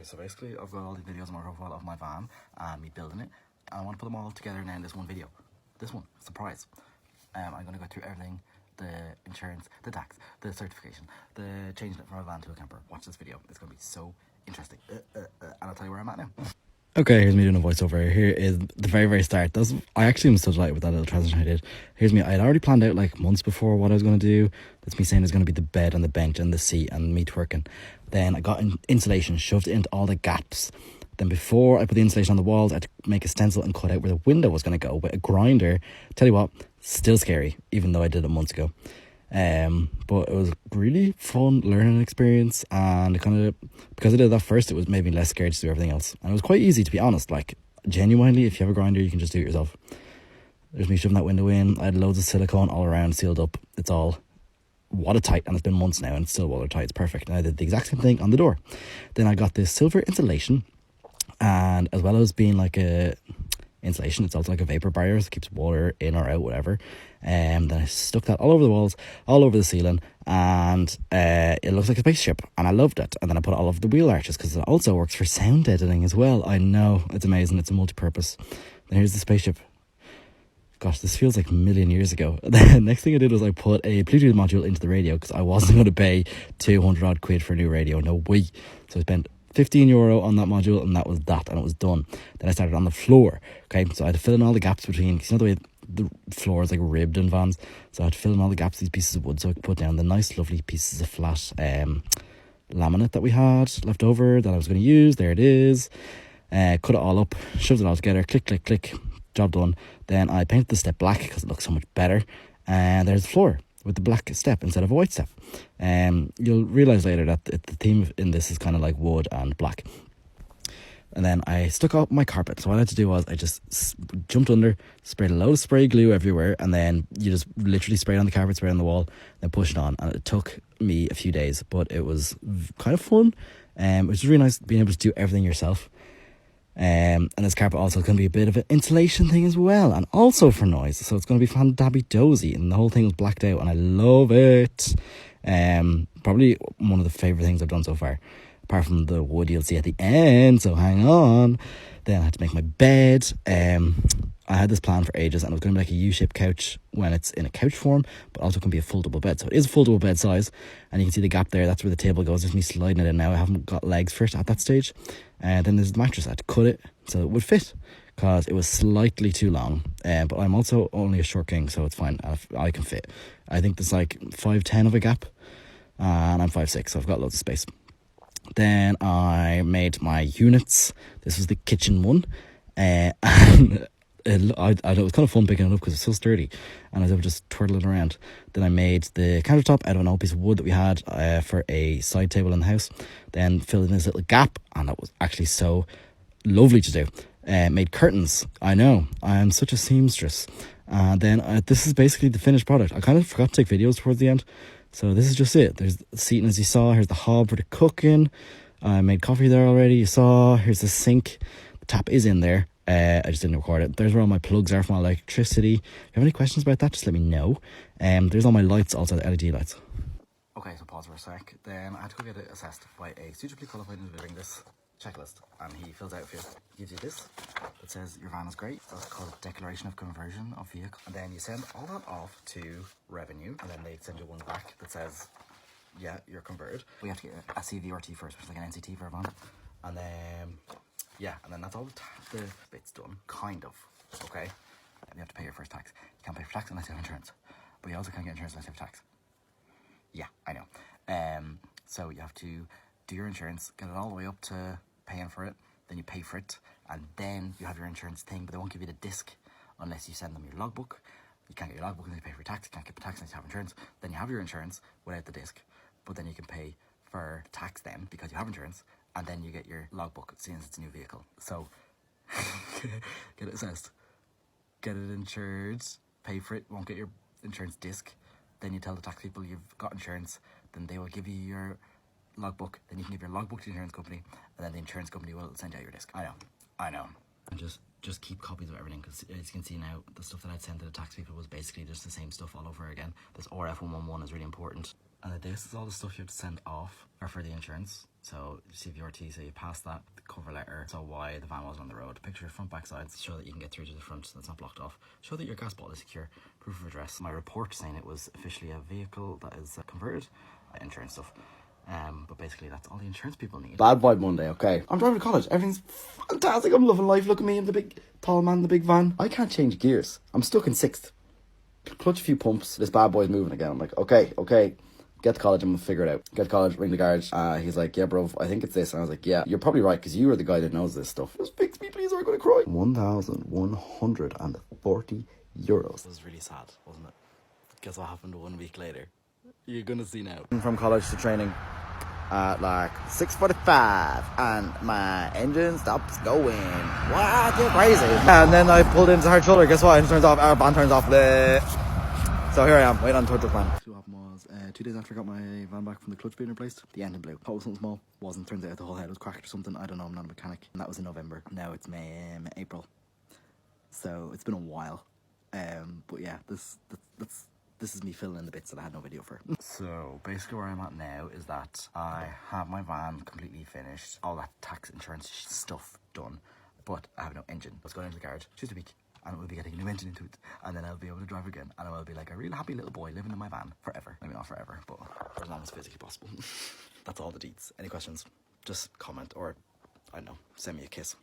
so basically I've got all the videos on my profile of my van and me building it, and I want to put them all together now in this one video. This one, surprise. I'm going to go through everything, the insurance, the tax, the certification, the changing it from a van to a camper. Watch this video, it's going to be so interesting. And I'll tell you where I'm at now. Okay, here's me doing a voiceover. Here is the very, very start. I actually am so delighted with that little transition I did. Here's me. I had already planned out like months before what I was going to do. That's me saying there's going to be the bed and the bench and the seat and me twerking. Then I got insulation, shoved it into all the gaps. Then before I put the insulation on the walls, I had to make a stencil and cut out where the window was going to go with a grinder. Tell you what, still scary, even though I did it months ago. But it was really fun learning experience, and because I did that first, it made me less scared to do everything else, and it was quite easy, to be honest. Like, genuinely, if you have a grinder, you can just do it yourself. There's me shoving that window in. I had loads of silicone all around, sealed up. It's all watertight, and it's been months now and it's still watertight. It's perfect. And I did the exact same thing on the door. Then I got this silver insulation, and as well as being like a insulation, it's also like a vapor barrier, so it keeps water in or out, whatever. Then I stuck that all over the walls, all over the ceiling, and it looks like a spaceship, and I loved it. And then I put it all over the wheel arches because it also works for sound editing as well. I know, it's amazing. It's a multi-purpose. Then here's the spaceship. Gosh, this feels like a million years ago. The next thing I did was I put a Bluetooth module into the radio because I wasn't going to pay 200 odd quid for a new radio. No way. So I spent €15 on that module, and that was that, and it was done. Then I started on the floor. Okay, so I had to fill in all the gaps between, because you know the way the floor is like ribbed in vans, so I had to fill in all the gaps, these pieces of wood, so I could put down the nice lovely pieces of flat laminate that we had left over that I was going to use. There it is. Cut it all up, shoved it all together, click click click, job done. Then I painted the step black because it looks so much better, and there's the floor with the black step instead of a white step. You'll realise later that the theme in this is kind of like wood and black. And then I stuck up my carpet. So what I had to do was I just jumped under, sprayed a load of spray glue everywhere, and then you just literally spray it on the carpet, spray it on the wall, then push it on. And it took me a few days, but it was kind of fun. It was really nice being able to do everything yourself. And this carpet also going to be a bit of an insulation thing as well, and also for noise, so it's going to be fandabby-dozy, and the whole thing was blacked out, and I love it. Probably one of the favourite things I've done so far, apart from the wood you'll see at the end, so hang on. Then I had to make my bed. I had this plan for ages, and it was going to be like a U-shaped couch when it's in a couch form, but also can be a foldable bed. So it is a foldable bed size, and you can see the gap there. That's where the table goes. There's me sliding it in now. I haven't got legs for it at that stage. And then there's the mattress. I had to cut it so it would fit, because it was slightly too long. But I'm also only a short king, so it's fine. I can fit. I think there's like 5'10" of a gap, and I'm 5'6", so I've got loads of space. Then I made my units. This was the kitchen one, and I know it was kind of fun picking it up because it's so sturdy, and I was able to just twirl it around. Then I made the countertop out of an old piece of wood that we had for a side table in the house. Then filled in this little gap, and that was actually so lovely to do. Made curtains. I know, I am such a seamstress. Then this is basically the finished product. I kind of forgot to take videos towards the end, so this is just it. There's the seating as you saw. Here's the hob for the cooking. I made coffee there already, you saw. Here's the sink. The tap is in there. I just didn't record it. There's where all my plugs are for my electricity. If you have any questions about that, just let me know. There's all my lights, also the LED lights. Okay, so pause for a sec. Then I had to go get it assessed by a suitably qualified individual doing this checklist, and he fills out for you. He gives you this. It says your van is great. That's called Declaration of Conversion of Vehicle. And then you send all that off to Revenue, and then they send you one back that says, yeah, you're converted. We have to get a CVRT first, which is like an NCT for a van. And then yeah, and then that's all the bits done, kind of, okay? And you have to pay your first tax. You can't pay for tax unless you have insurance, but you also can't get insurance unless you have tax. Yeah, I know. So you have to do your insurance, get it all the way up to paying for it, then you pay for it, and then you have your insurance thing, but they won't give you the disc unless you send them your logbook. You can't get your logbook unless you pay for your tax. You can't get the tax unless you have insurance. Then you have your insurance without the disc, but then you can pay for tax then because you have insurance, and then you get your logbook seeing as it's a new vehicle. So get it assessed, get it insured, pay for it, won't get your insurance disc, then you tell the tax people you've got insurance, then they will give you your logbook, then you can give your logbook to the insurance company, and then the insurance company will send you out your disc. I know. And just keep copies of everything, because as you can see now, the stuff that I'd sent to the tax people was basically just the same stuff all over again. This RF111 is really important. And this is all the stuff you have to send off or for the insurance. So CVRT, so you pass that, the cover letter, so why the van wasn't on the road, picture front, back, sides, show that you can get through to the front so it's not blocked off, show that your gas bottle is secure, proof of address, my report saying it was officially a vehicle that is converted, insurance stuff. But basically that's all the insurance people need. Bad vibe Monday, okay. I'm driving to college, everything's fantastic, I'm loving life, look at me, I'm the big tall man in the big van. I can't change gears, I'm stuck in 6th. Clutch a few pumps, this bad boy's moving again. I'm like, okay, get to college, I'm gonna figure it out. Get to college, ring the garage. He's like, yeah bro, I think it's this. And I was like, yeah, you're probably right, because you are the guy that knows this stuff. Just fix me please or I'm gonna cry. €1,140. This was really sad, wasn't it? Guess what happened 1 week later? You're gonna see now. From college to training at like 6:45 and my engine stops going. What? You're crazy. And then I pulled into hard shoulder. Guess what? Engine turns off, our band turns off. So here I am, waiting on the total plan. So what happened was, 2 days after I got my van back from the clutch being replaced, the engine blew. Thought it was something small. Wasn't. Turns out the whole head was cracked or something. I don't know, I'm not a mechanic. And that was in November. Now it's April. So it's been a while. But yeah, this is me filling in the bits that I had no video for. So basically where I'm at now is that I have my van completely finished, all that tax insurance stuff done, but I have no engine. Let's go into the garage, Tuesday week, and we'll be getting a new engine into it, and then I'll be able to drive again, and I will be like a real happy little boy living in my van forever. Maybe not forever, but for as long as physically possible. That's all the deets. Any questions? Just comment, or I don't know, send me a kiss.